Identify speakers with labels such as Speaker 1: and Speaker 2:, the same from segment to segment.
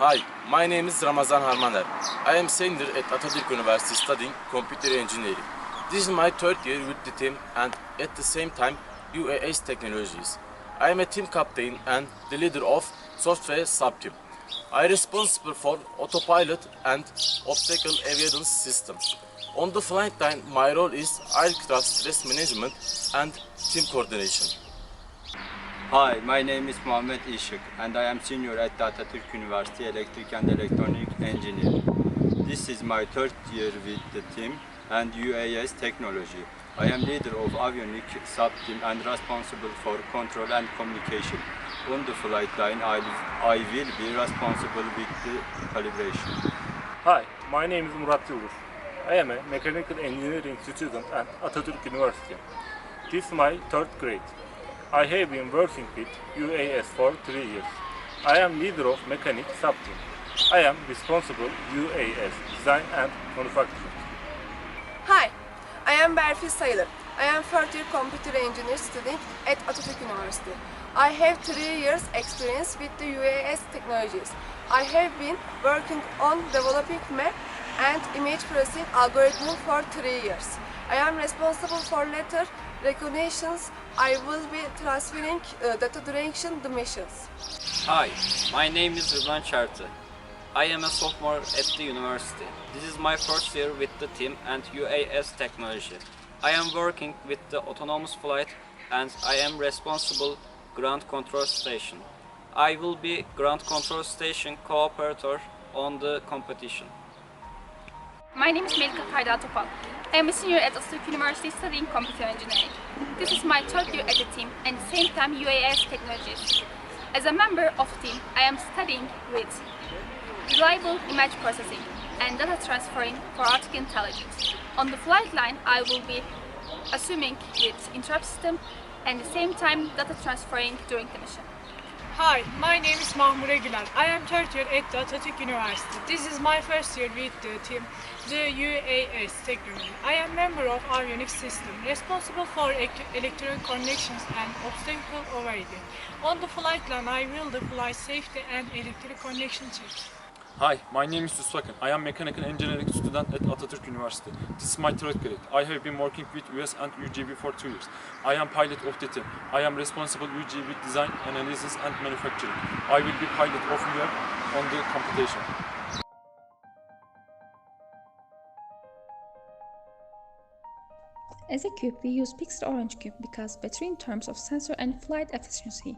Speaker 1: Hi, my name is Ramazan Harmaner. I am senior at Ataturk University studying computer engineering. This is my third year with the team and at the same time UAS technologies. I am a team captain and the leader of software sub-team. I am responsible for autopilot and obstacle avoidance system. On the flight line, my role is aircraft stress management and team coordination.
Speaker 2: Hi, my name is Muhammed Ishak and I am senior at Ataturk University Electric and Electronic Engineering. This is my third year with the team and UAS technology. I am leader of avionic sub-team and responsible for control and communication. On the flight line, I will be responsible with the calibration.
Speaker 3: Hi, my name is Murat Yıldız. I am a mechanical engineering student at Ataturk University. This is my third grade. I have been working with UAS for 3 years. I am leader of mechanic sub-team. I am responsible UAS design and manufacturing.
Speaker 4: Hi, I am Berfi Sayılır. I am third year computer engineer student at Ataturk University. I have 3 years experience with the UAS technologies. I have been working on developing map and image processing algorithm for 3 years. I am responsible for letter recognitions. I will be transferring data during the missions.
Speaker 5: Hi, my name is Rıdvan Çartı. I am a sophomore at the university. This is my first year with the team and UAS technology. I am working with the autonomous flight and I am responsible ground control station. I will be ground control station cooperator on the competition.
Speaker 6: My name is Melika Kayda Topal. I am a senior at Ataturk University studying computer engineering. This is my third year at the team and at the same time UAS technologies. As a member of the team, I am studying with reliable image processing and data transferring for artificial intelligence. On the flight line, I will be assuming with interrupt system and at the same time data transferring during the mission.
Speaker 7: Hi, my name is Mahmure Güler. I am third year at the Ataturk University. This is my first year with the team, the UAS technology. I am member of avionics system, responsible for electronic connections and obstacle avoiding. On the flight line, I will the flight safety and electric connection checks.
Speaker 8: Hi, my name is Suswakan. I am mechanical engineering student at Ataturk University. This is my third grade. I have been working with US and UGV for 2 years. I am pilot of the team. I am responsible UGV design, analysis and manufacturing. I will be pilot of UAV on the competition.
Speaker 9: As a cube, we use Pixel Orange Cube because better in terms of sensor and flight efficiency.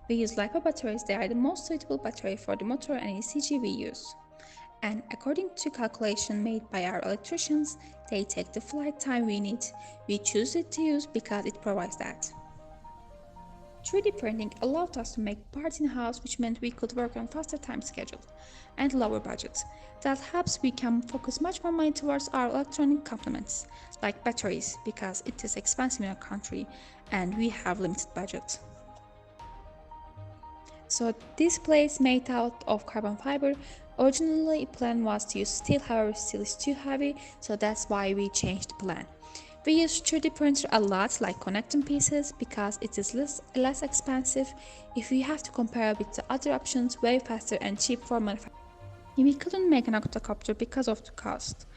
Speaker 9: We use LiPo batteries. They are the most suitable battery for the motor and ECG we use. And according to calculation made by our electricians, they take the flight time we need. We choose it to use because it provides that. 3D printing allowed us to make parts in-house, which meant we could work on faster time schedule and lower budget. That helps we can focus much more money towards our electronic components, like batteries, because it is expensive in our country and we have limited budget. So this plate is made out of carbon fiber. Originally, plan was to use steel, however, steel is too heavy, so that's why we changed the plan. We use 3D printer a lot, like connecting pieces, because it is less expensive if we have to compare with the other options, way faster and cheap for manufacturing. We couldn't make an octocopter because of the cost.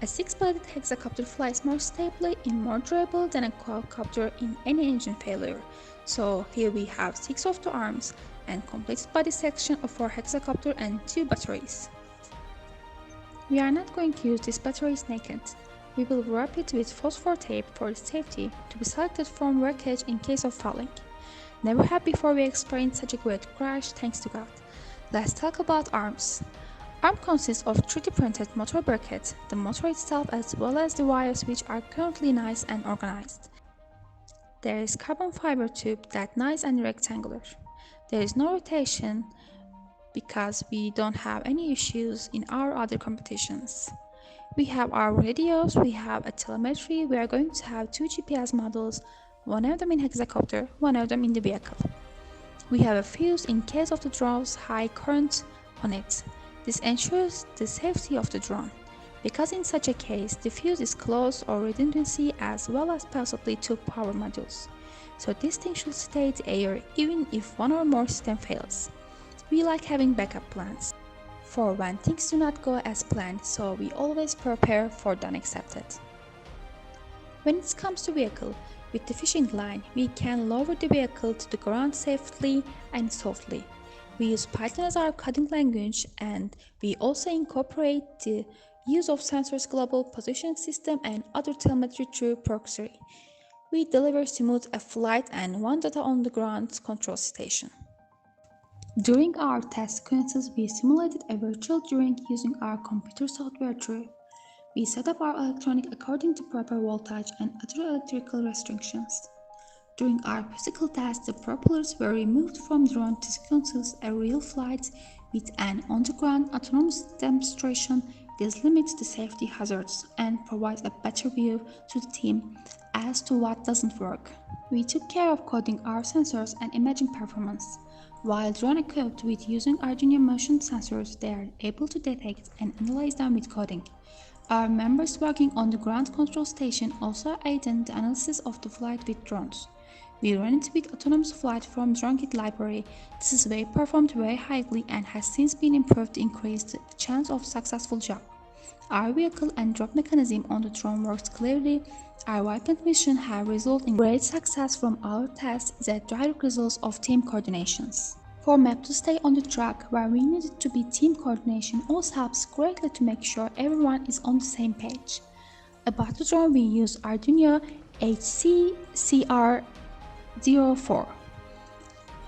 Speaker 9: A 6-bladed hexacopter flies more stably and more durable than a quadcopter in any engine failure. So here we have 6 of the arms and completed body section of our hexacopter and 2 batteries. We are not going to use these batteries naked. We will wrap it with phosphor tape for safety to be selected from wreckage in case of falling. Never had before we experienced such a great crash, thanks to God. Let's talk about arms. Arm consists of 3D printed motor bracket, the motor itself as well as the wires, which are currently nice and organized. There is carbon fiber tube that's nice and rectangular. There is no rotation because we don't have any issues in our other competitions. We have our radios, we have a telemetry, we are going to have 2 GPS models, one of them in hexacopter, one of them in the vehicle. We have a fuse in case of the drone's high current on it. This ensures the safety of the drone, because in such a case, the fuse is closed or redundancy as well as possibly 2 power modules. So this thing should stay in the air even if one or more system fails. We like having backup plans. for when things do not go as planned, so we always prepare for the unaccepted. When it comes to vehicle, with the fishing line, we can lower the vehicle to the ground safely and softly. We use Python as our coding language, and we also incorporate the use of sensors, global positioning system, and other telemetry through proxy. We deliver smooth a flight and one data on the ground control station. During our test sequences, we simulated a virtual drink using our computer software tree. We set up our electronic according to proper voltage and other electrical restrictions. During our physical tests, the propellers were removed from drone to sequences a real flight with an on-the-ground autonomous demonstration. This limits the safety hazards and provides a better view to the team as to what doesn't work. We took care of coding our sensors and imaging performance. While drone equipped with using Arduino motion sensors, they are able to detect and analyze them with coding. Our members working on the ground control station also aid in the analysis of the flight with drones. We run it with autonomous flight from DroneKit library. This is performed very highly and has since been improved to increase the chance of successful job. Our vehicle and drop mechanism on the drone works clearly. Our weapon mission have resulted in great success from our tests is a direct result of team coordinations. For map to stay on the track where we need it to be team coordination also helps greatly to make sure everyone is on the same page. About the drone we use Arduino HCCR04,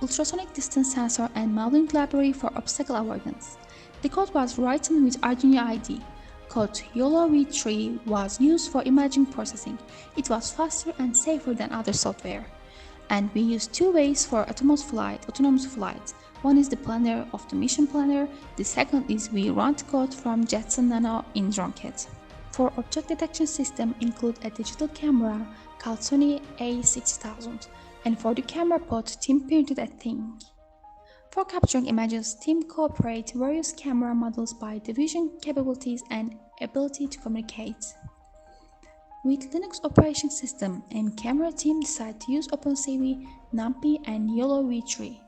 Speaker 9: ultrasonic distance sensor and modeling library for obstacle avoidance. The code was written with Arduino IDE. Code YOLO V3 was used for imaging processing. It was faster and safer than other software. And we use two ways for autonomous flight. One is the planner of the mission planner. The second is we run the code from Jetson Nano in DroneKit. For object detection system include a digital camera called Sony A6000, and for the camera pod, team printed a thing. For capturing images, team cooperate various camera models by division capabilities and ability to communicate. With Linux operation system and camera team decide to use OpenCV, NumPy and YOLO V3.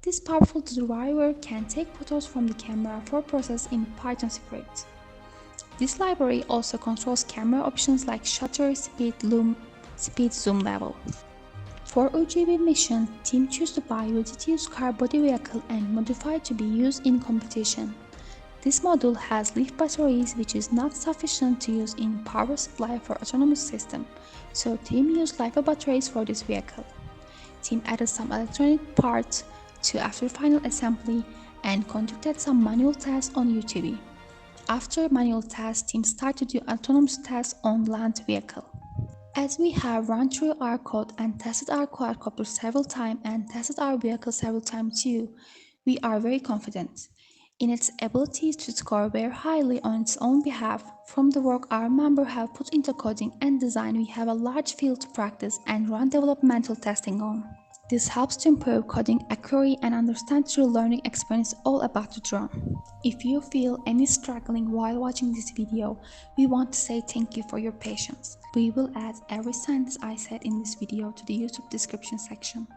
Speaker 9: This powerful driver can take photos from the camera for process in Python script. This library also controls camera options like shutter, speed, zoom level. For UGV mission, team choose to buy ready-to-use car body vehicle and modify to be used in competition. This module has leaf batteries which is not sufficient to use in power supply for autonomous system, so team used LiPo batteries for this vehicle. Team added some electronic parts to after final assembly and conducted some manual tests on UTV. After manual tests, team started to do autonomous tests on land vehicle. As we have run through our code and tested our quadcopter several times and tested our vehicle several times too, we are very confident in its ability to score very highly on its own behalf. From the work our members have put into coding and design, we have a large field to practice and run developmental testing on. This helps to improve coding accuracy and understand through learning experience all about the drone. If you feel any struggling while watching this video, we want to say thank you for your patience. We will add every sentence I said in this video to the YouTube description section.